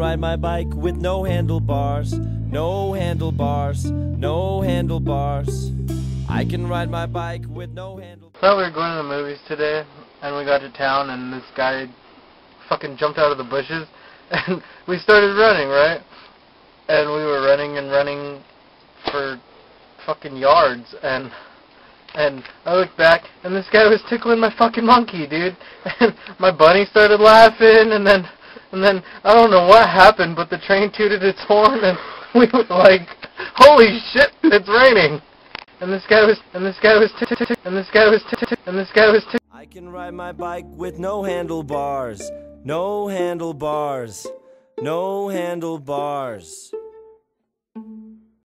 ride my bike with no handlebars. No handlebars, no handlebars. I can ride my bike with no handlebars. Thought we were going to the movies today, and we got to town, and this guy fucking jumped out of the bushes, and we started running, right? And we were running and running for fucking yards, and I looked back, and this guy was tickling my fucking monkey, dude. And my bunny started laughing, and then I don't know what happened, but the train tooted its horn, and we were like, holy shit, it's raining. And this guy was I can ride my bike with no handlebars. No handlebars. No handlebars.